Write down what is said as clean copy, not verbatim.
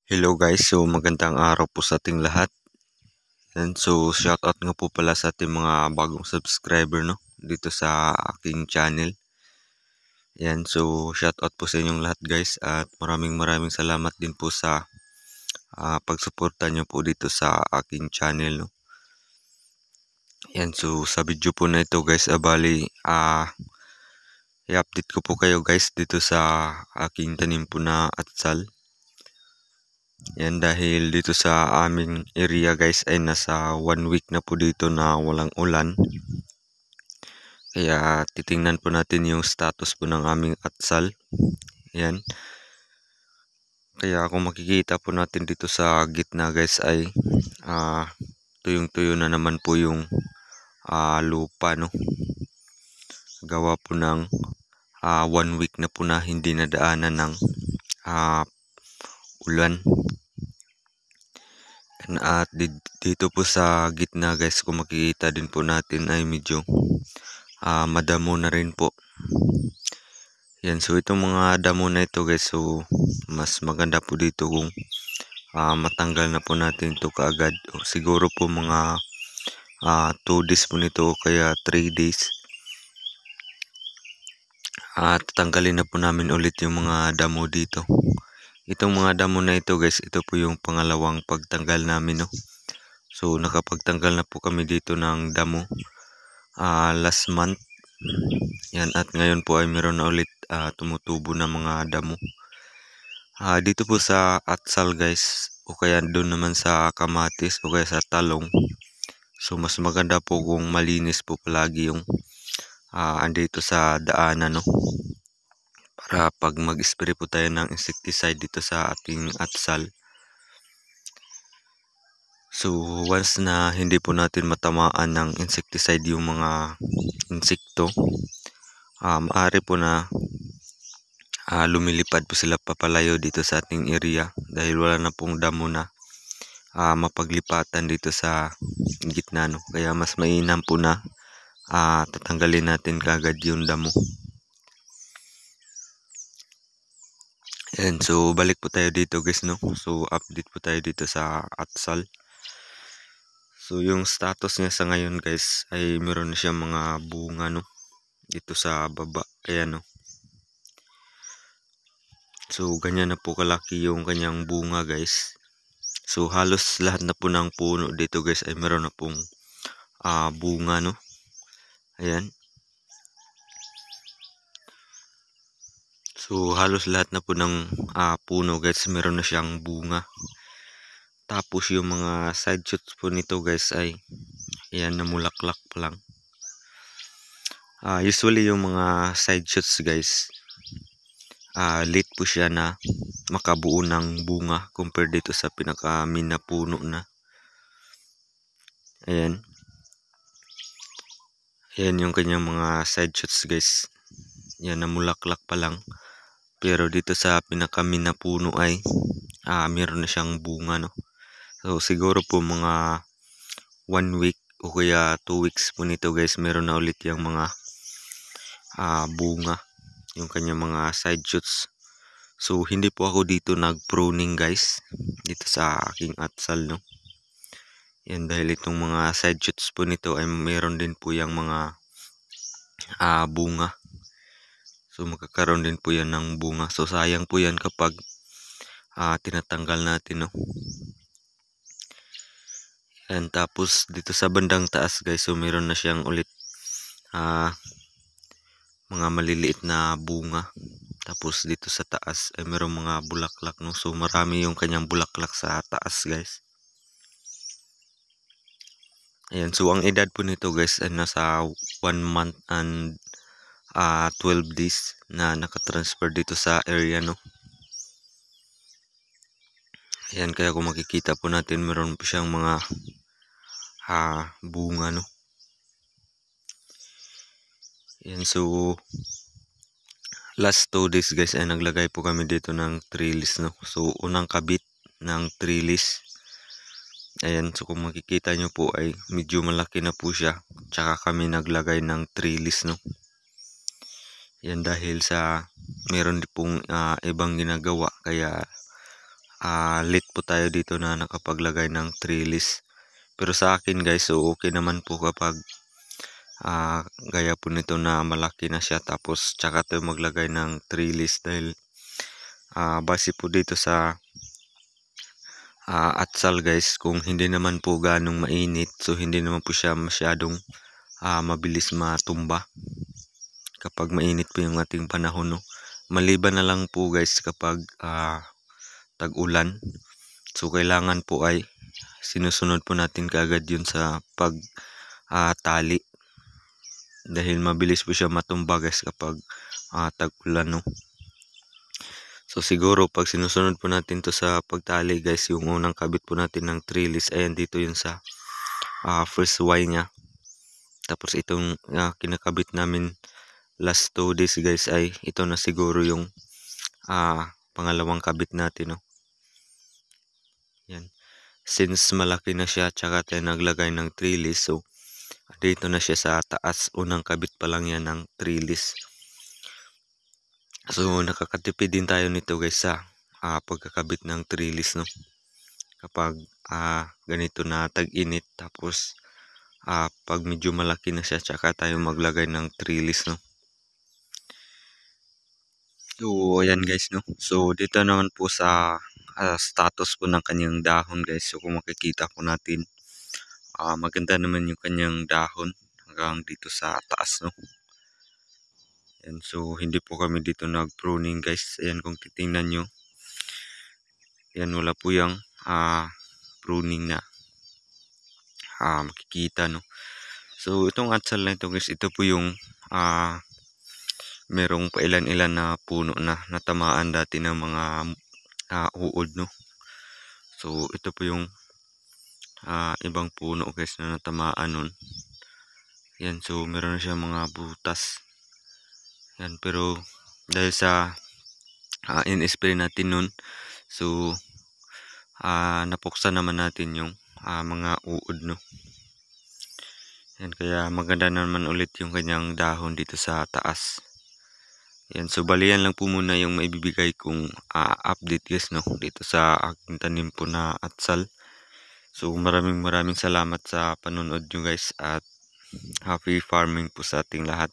Hello guys, so magandang araw po sa ating lahat. And so shoutout nga po pala sa ating mga bagong subscriber no dito sa aking channel. Yan, so shoutout po sa inyong lahat guys at maraming salamat din po sa pagsuporta nyo po dito sa aking channel no. Yan, so sa video po na ito guys, i-update ko po kayo guys dito sa aking tanim po na atsal. Yan, dahil dito sa aming area guys ay nasa 1 week na po dito na walang ulan. Kaya titingnan po natin yung status po ng aming atsal. Yan. Kaya kung makikita po natin dito sa gitna guys ay tuyong-tuyo na naman po yung lupa no. Gawa po ng 1 week na po na hindi nadaanan ng ulan. At dito po sa gitna guys, kung makikita din po natin ay medyo madamo na rin po. Yan, so itong mga damo na ito guys, so mas maganda po dito kung matanggal na po natin ito kaagad. Siguro po mga 2 days po nito, kaya 3 days. Tatanggalin na po namin ulit yung mga damo dito. Itong mga damo na ito guys, ito po yung pangalawang pagtanggal namin no. So nakapagtanggal na po kami dito ng damo last month. Yan, at ngayon po ay meron na ulit tumutubo na mga damo. Dito po sa atsal guys, o kaya doon naman sa kamatis o kaya sa talong. So mas maganda po kung malinis po palagi yung andito sa daanan no. Para pag mag-spray po tayo ng insecticide dito sa ating atsal, so once na hindi po natin matamaan ng insecticide yung mga insekto, maaari po na lumilipad po sila papalayo dito sa ating area dahil wala na pong damo na mapaglipatan dito sa gitna no. Kaya mas mainam po na tatanggalin natin kagad yung damo. And so balik po tayo dito guys no. So update po tayo dito sa atsal. So yung status niya sa ngayon guys ay meron na siya mga bunga no dito sa baba. Ayan no. So ganyan na po kalaki yung kanyang bunga guys. So halos lahat na po ng puno dito guys ay meron na pong bunga no. Ayan. So halos lahat na po ng puno guys meron na siyang bunga. Tapos yung mga side shoots po nito guys ay ayan, namulaklak pa lang. Usually yung mga side shoots guys, late po siya na makabuo ng bunga compared dito sa pinaka-main na puno na. Ayan. Ayan yung kanyang mga side shoots guys. Yan, namulaklak pa lang. Pero dito sa pinaka-main na puno ay meron na siyang bunga no. So siguro po mga 1 week o kaya 2 weeks po nito guys, meron na ulit yung mga bunga, yung kanyang mga side shoots. So hindi po ako dito nag-pruning guys dito sa aking atsal no. Yan, dahil itong mga side shoots po nito ay meron din po yung mga bunga. So magkakaroon din po yan ng bunga. So sayang po yan kapag tinatanggal natin no. And tapos dito sa bandang taas guys, so meron na siyang ulit mga maliliit na bunga. Tapos dito sa taas ay meron mga bulaklak no. So marami yung kanyang bulaklak sa taas guys. Ayan, so ang edad po nito guys ay nasa 1 month and 12 days na nakatransfer dito sa area no. Ayan, kaya kung makikita po natin meron po siyang mga bunga no. Ayan, so last 2 days guys ay naglagay po kami dito ng trellis no. So unang kabit ng trellis. Ayan, so kung makikita nyo po ay medyo malaki na po siya. Tsaka kami naglagay ng trellis no. Yan, dahil sa meron din pong ibang ginagawa, kaya late po tayo dito na nakapaglagay ng trellis. Pero sa akin guys, so okay naman po kapag gaya po nito na malaki na siya tapos tsaka tayo maglagay ng trellis dahil base po dito sa atsal guys, kung hindi naman po ganong mainit, so hindi naman po siya masyadong mabilis matumba kapag mainit po yung ating panahon, no? Maliban na lang po guys kapag tag-ulan, so kailangan po ay sinusunod po natin kaagad yun sa tali dahil mabilis po siya matumba guys kapag tag-ulan, no? So siguro pag sinusunod po natin to sa pagtali guys, yung unang kabit po natin ng trellis, ayan dito yun sa first Y nya. Tapos itong kinakabit namin last 2 days guys ay ito na siguro yung pangalawang kabit natin, no? Yan. Since malaki na siya tsaka tayo naglagay ng trellis, so dito na siya sa taas, unang kabit pa lang yan ng trellis. So nakakatipid din tayo nito guys sa pagkakabit ng trellis, no? Kapag ganito na tag-init, tapos pag medyo malaki na siya tsaka tayo maglagay ng trellis, no? So ayan guys, no? So dito naman po sa status po ng kanyang dahon guys, so kung makikita po natin, maganda naman yung kanyang dahon hanggang dito sa taas, no? Yan, so hindi po kami dito nag-pruning guys. Ayan, kung titingnan nyo, yan, wala po yung pruning na makikita, no? So itong atsal na ito guys, ito po yung merong pailan-ilan na puno na natamaan dati ng mga uod, no? So ito po yung ibang puno guys na natamaan nun. Yan, so meron na siya mga butas. Yan, pero dahil sa in-spray natin nun, so napuksan naman natin yung mga uod, no? Yan, kaya maganda naman ulit yung kanyang dahon dito sa taas. Yan, so bali yan lang po muna yung maibibigay kong update guys, no, dito sa aking tanim po na atsal. So maraming salamat sa panonood nyo guys, at happy farming po sa ating lahat.